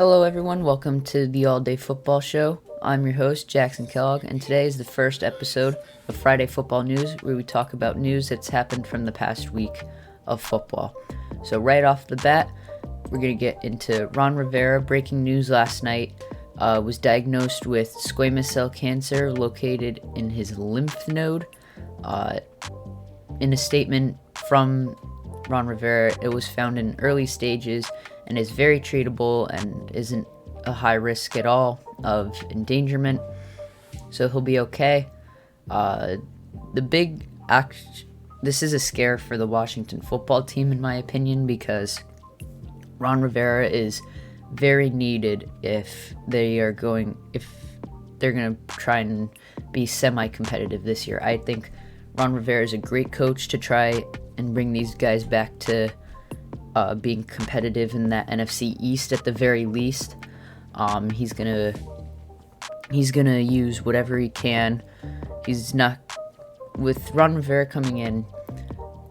Hello, everyone. Welcome to the All Day Football Show. I'm your host, Jackson Kellogg, and today is the first episode of Friday Football News, where we talk about news that's happened from the past week of football. So, right off the bat, we're going to get into Ron Rivera. Breaking news last night, was diagnosed with squamous cell cancer located in his lymph node. In a statement from Ron Rivera, it was found in early stages and is very treatable and isn't a high risk at all of endangerment, so he'll be okay. This is a scare for the Washington football team, in my opinion, because Ron Rivera is very needed if they're going to try and be semi-competitive this year. I think Ron Rivera is a great coach to try and bring these guys back to being competitive in that NFC East at the very least. He's gonna use whatever he can. He's not with Ron Rivera coming in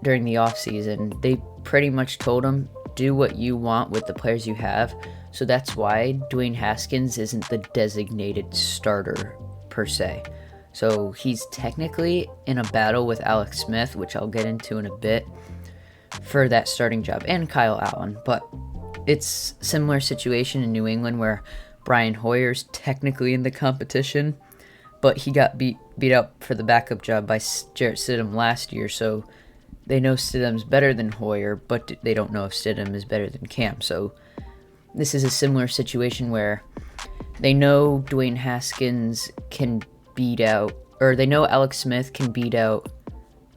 during the offseason. They pretty much told him, do what you want with the players you have. So that's why Dwayne Haskins isn't the designated starter per se. So he's technically in a battle with Alex Smith, which I'll get into in a bit, for that starting job, and Kyle Allen. But it's a similar situation in New England where Brian Hoyer's technically in the competition, but he got beat up for the backup job by Jarrett Stidham last year, so they know Stidham's better than Hoyer, but they don't know if Stidham is better than Cam. So this is a similar situation where they know Dwayne Haskins can beat out, or they know Alex Smith can beat out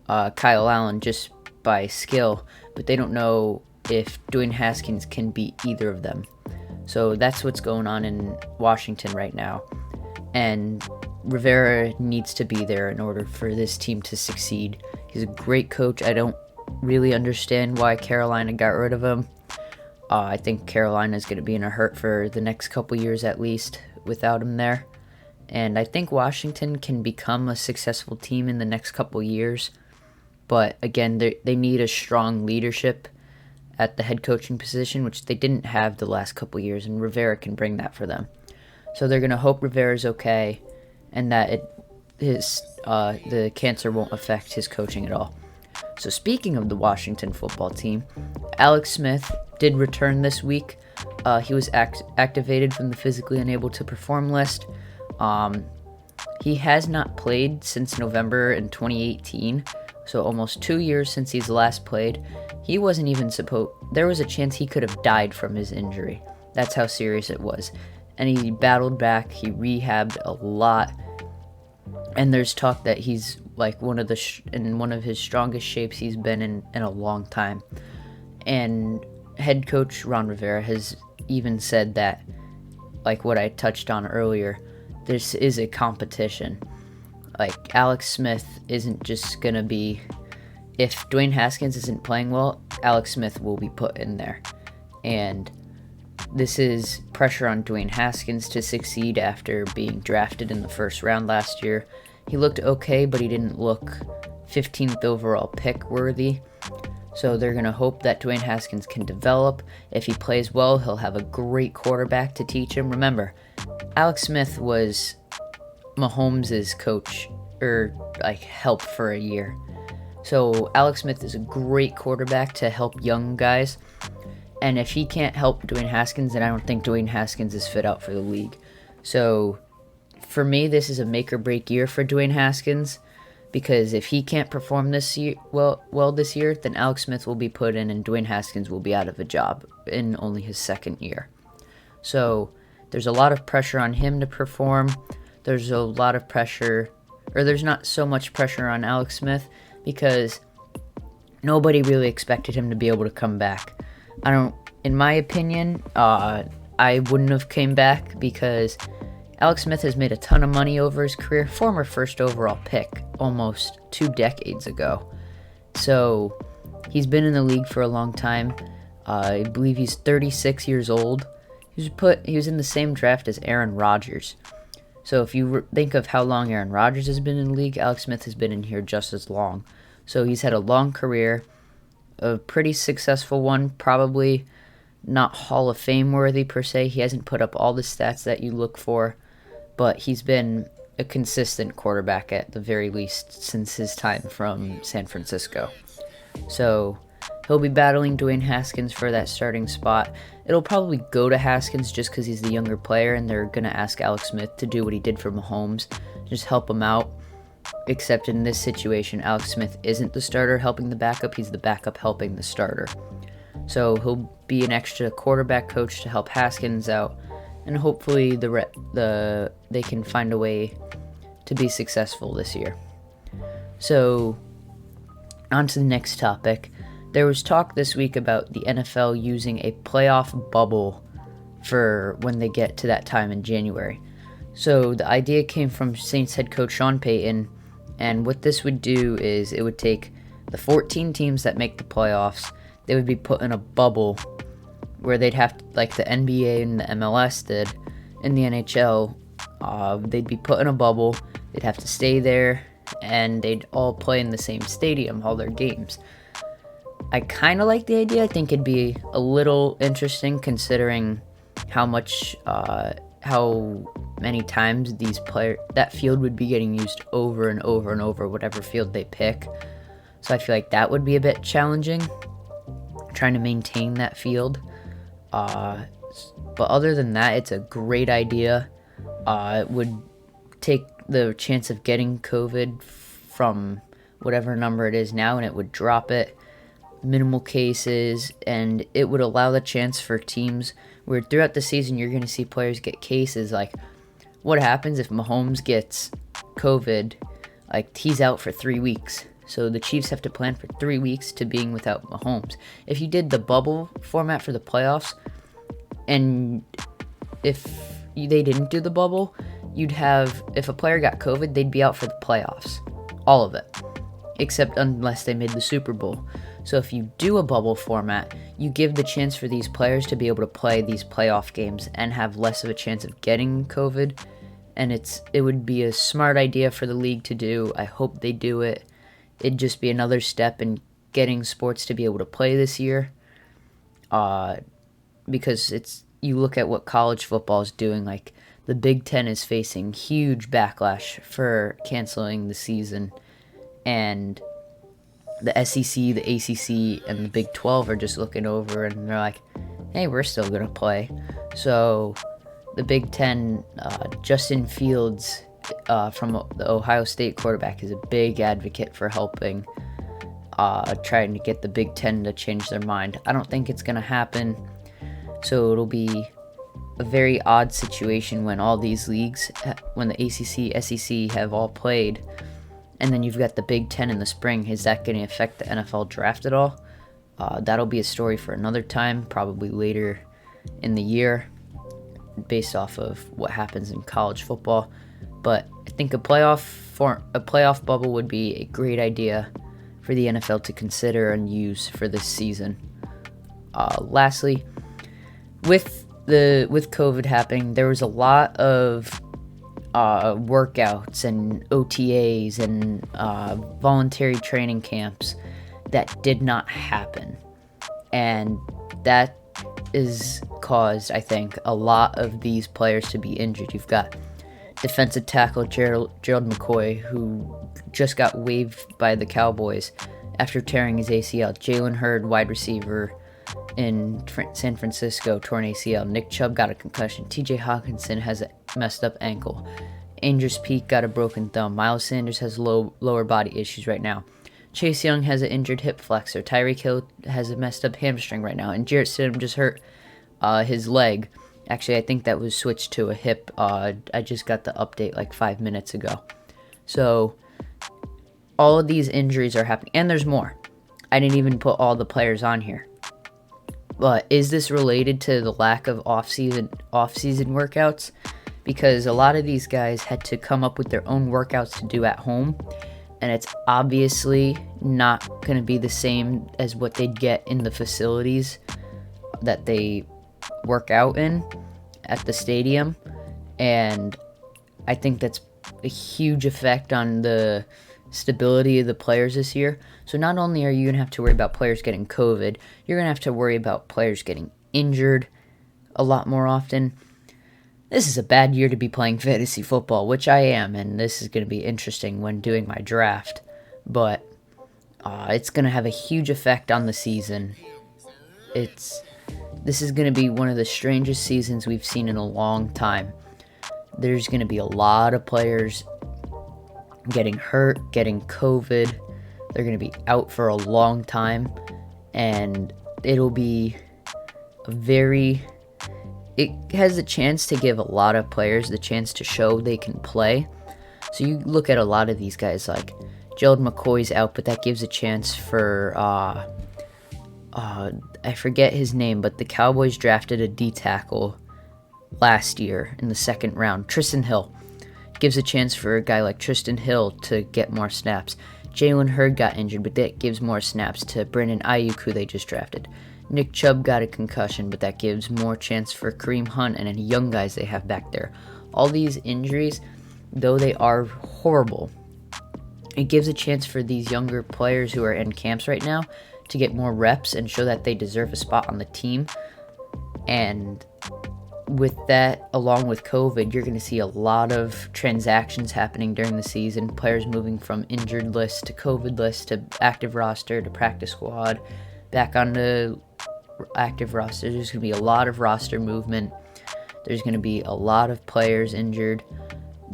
Kyle Allen just by skill, but they don't know if Dwayne Haskins can beat either of them. So that's what's going on in Washington right now. And Rivera needs to be there in order for this team to succeed. He's a great coach. I don't really understand why Carolina got rid of him. I think Carolina is going to be in a hurt for the next couple years at least without him there. And I think Washington can become a successful team in the next couple years. But again, they need a strong leadership at the head coaching position, which they didn't have the last couple years, and Rivera can bring that for them. So they're going to hope Rivera's okay and that the cancer won't affect his coaching at all. So speaking of the Washington football team, Alex Smith did return this week. He was activated from the physically unable to perform list. He has not played since November in 2018, so almost 2 years since he's last played. He wasn't even there was a chance he could have died from his injury. That's how serious it was. And he battled back, he rehabbed a lot, and there's talk that he's like in one of his strongest shapes he's been in a long time. And head coach Ron Rivera has even said that, like what I touched on earlier, this is a competition. Like, Alex Smith isn't just going to be... If Dwayne Haskins isn't playing well, Alex Smith will be put in there. And this is pressure on Dwayne Haskins to succeed after being drafted in the first round last year. He looked okay, but he didn't look 15th overall pick worthy. So they're going to hope that Dwayne Haskins can develop. If he plays well, he'll have a great quarterback to teach him. Remember, Alex Smith was Mahomes' coach, or like help for a year. So Alex Smith is a great quarterback to help young guys. And if he can't help Dwayne Haskins, then I don't think Dwayne Haskins is fit out for the league. So for me, this is a make or break year for Dwayne Haskins, because if he can't perform this year well this year, then Alex Smith will be put in and Dwayne Haskins will be out of a job in only his second year. So there's a lot of pressure on him to perform. There's a lot of pressure, or there's not so much pressure on Alex Smith, because nobody really expected him to be able to come back. In my opinion, I wouldn't have came back, because Alex Smith has made a ton of money over his career, former first overall pick almost 2 decades ago. So he's been in the league for a long time. I believe he's 36 years old. He was in the same draft as Aaron Rodgers. So if you think of how long Aaron Rodgers has been in the league, Alex Smith has been in here just as long. So he's had a long career, a pretty successful one, probably not Hall of Fame worthy per se. He hasn't put up all the stats that you look for, but he's been a consistent quarterback at the very least since his time from San Francisco. So he'll be battling Dwayne Haskins for that starting spot. It'll probably go to Haskins just because he's the younger player, and they're going to ask Alex Smith to do what he did for Mahomes, just help him out. Except in this situation, Alex Smith isn't the starter helping the backup, he's the backup helping the starter. So he'll be an extra quarterback coach to help Haskins out, and hopefully they can find a way to be successful this year. So, on to the next topic. There was talk this week about the NFL using a playoff bubble for when they get to that time in January. So the idea came from Saints head coach Sean Payton, and what this would do is it would take the 14 teams that make the playoffs, they would be put in a bubble where they'd have to, like the NBA and the MLS did in the NHL, they'd be put in a bubble, they'd have to stay there, and they'd all play in the same stadium, all their games. I kind of like the idea. I think it'd be a little interesting considering how many times that field would be getting used over and over and over, whatever field they pick. So I feel like that would be a bit challenging, trying to maintain that field. But other than that, it's a great idea. It would take the chance of getting COVID from whatever number it is now, and it would drop it, minimal cases, and it would allow the chance for teams where throughout the season you're going to see players get cases. Like, what happens if Mahomes gets COVID? Like, he's out for 3 weeks. So the Chiefs have to plan for 3 weeks to being without Mahomes. If you did the bubble format for the playoffs, and if they didn't do the bubble, you'd have, if a player got COVID, they'd be out for the playoffs. All of it. Except unless they made the Super Bowl. So if you do a bubble format, you give the chance for these players to be able to play these playoff games and have less of a chance of getting COVID. And it would be a smart idea for the league to do. I hope they do it. It'd just be another step in getting sports to be able to play this year. Because you look at what college football is doing, like the Big Ten is facing huge backlash for canceling the season, and the SEC, the ACC, and the Big 12 are just looking over and they're like, hey, we're still going to play. So the Big Ten, Justin Fields from the Ohio State quarterback is a big advocate for helping, trying to get the Big Ten to change their mind. I don't think it's going to happen. So it'll be a very odd situation when all these leagues, when the ACC, SEC have all played, and then you've got the Big Ten in the spring. Is that going to affect the NFL draft at all? That'll be a story for another time, probably later in the year, based off of what happens in college football. But I think a playoff bubble would be a great idea for the NFL to consider and use for this season. Lastly, with COVID happening, there was a lot of workouts and OTAs and voluntary training camps that did not happen, and that is caused, I think, a lot of these players to be injured. You've got defensive tackle Gerald McCoy, who just got waived by the Cowboys after tearing his ACL. Jalen Hurd, wide receiver in San Francisco, torn ACL. Nick Chubb got a concussion. TJ Hawkinson has a messed up ankle. Andrews Peak got a broken thumb. Miles Sanders has lower body issues right now. Chase Young has an injured hip flexor. Tyreek Hill has a messed up hamstring right now. And Jarrett Stidham just hurt his leg. Actually, I think that was switched to a hip. I just got the update like 5 minutes ago. So all of these injuries are happening. And there's more. I didn't even put all the players on here. But is this related to the lack of off-season workouts? Because a lot of these guys had to come up with their own workouts to do at home, and it's obviously not going to be the same as what they'd get in the facilities that they work out in at the stadium. And I think that's a huge effect on the stability of the players this year. So not only are you going to have to worry about players getting COVID, you're going to have to worry about players getting injured a lot more often. This is a bad year to be playing fantasy football, which I am, and this is going to be interesting when doing my draft. But it's going to have a huge effect on the season. This is going to be one of the strangest seasons we've seen in a long time. There's going to be a lot of players getting hurt, getting COVID. They're going to be out for a long time, and it'll be it has a chance to give a lot of players the chance to show they can play. So you look at a lot of these guys, like Gerald McCoy's out, but that gives a chance for I forget his name, but the Cowboys drafted a D tackle last year in the second round. Tristan Hill gives a chance for a guy like Tristan Hill to get more snaps. Jalen Hurd got injured, but that gives more snaps to Brandon Ayuk, who they just drafted. Nick Chubb got a concussion, but that gives more chance for Kareem Hunt and any young guys they have back there. All these injuries, though they are horrible, it gives a chance for these younger players who are in camps right now to get more reps and show that they deserve a spot on the team. And with that, along with COVID, you're going to see a lot of transactions happening during the season. Players moving from injured list to COVID list to active roster to practice squad, back onto active roster. There's going to be a lot of roster movement. There's going to be a lot of players injured.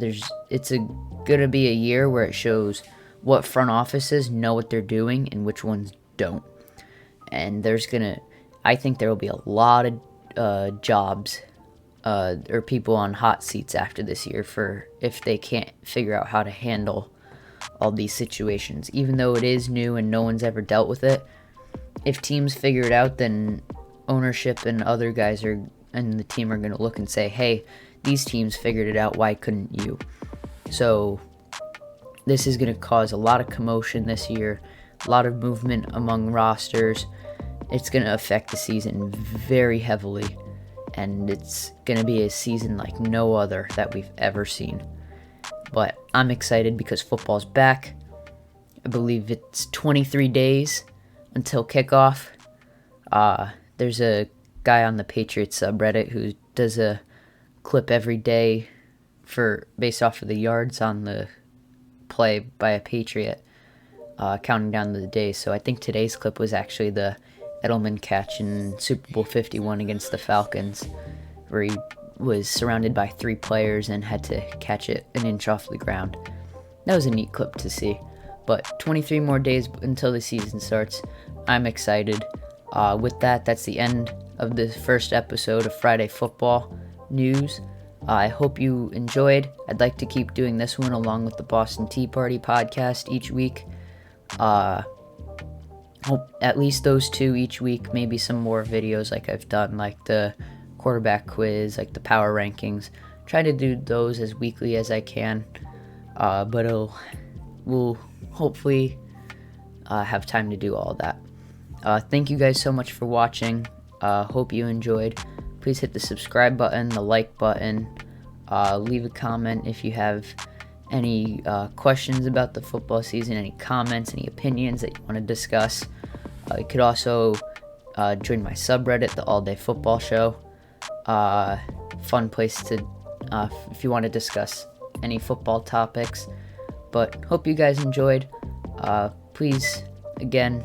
It's going to be a year where it shows what front offices know what they're doing and which ones don't. And I think there will be a lot of jobs or people on hot seats after this year for if they can't figure out how to handle all these situations. Even though it is new and no one's ever dealt with it, if teams figure it out, then ownership and other guys and the team are going to look and say, hey, these teams figured it out, why couldn't you? So this is going to cause a lot of commotion this year, a lot of movement among rosters. It's going to affect the season very heavily, and it's going to be a season like no other that we've ever seen. But I'm excited because football's back. I believe it's 23 days until kickoff. There's a guy on the Patriots subreddit who does a clip every day based off of the yards on the play by a Patriot, counting down the days. So I think today's clip was actually the Edelman catch in Super Bowl 51 against the Falcons, where he was surrounded by 3 players and had to catch it an inch off the ground. That was a neat clip to see. But 23 more days until the season starts. I'm excited. With that, that's the end of the first episode of Friday Football News. I hope you enjoyed. I'd like to keep doing this one along with the Boston Tea Party podcast each week. Hope at least those 2 each week, maybe some more videos like I've done, like the quarterback quiz, like the power rankings. Try to do those as weekly as I can, but we'll hopefully have time to do all that. Thank you guys so much for watching. Hope you enjoyed. Please hit the subscribe button, the like button, leave a comment if you have any questions about the football season, any comments, any opinions that you want to discuss. You could also join my subreddit, the All Day Football Show. Fun place to, if you want to discuss any football topics. But hope you guys enjoyed. Please, again,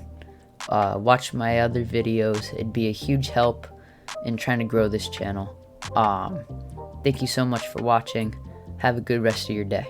watch my other videos. It'd be a huge help in trying to grow this channel. Thank you so much for watching. Have a good rest of your day.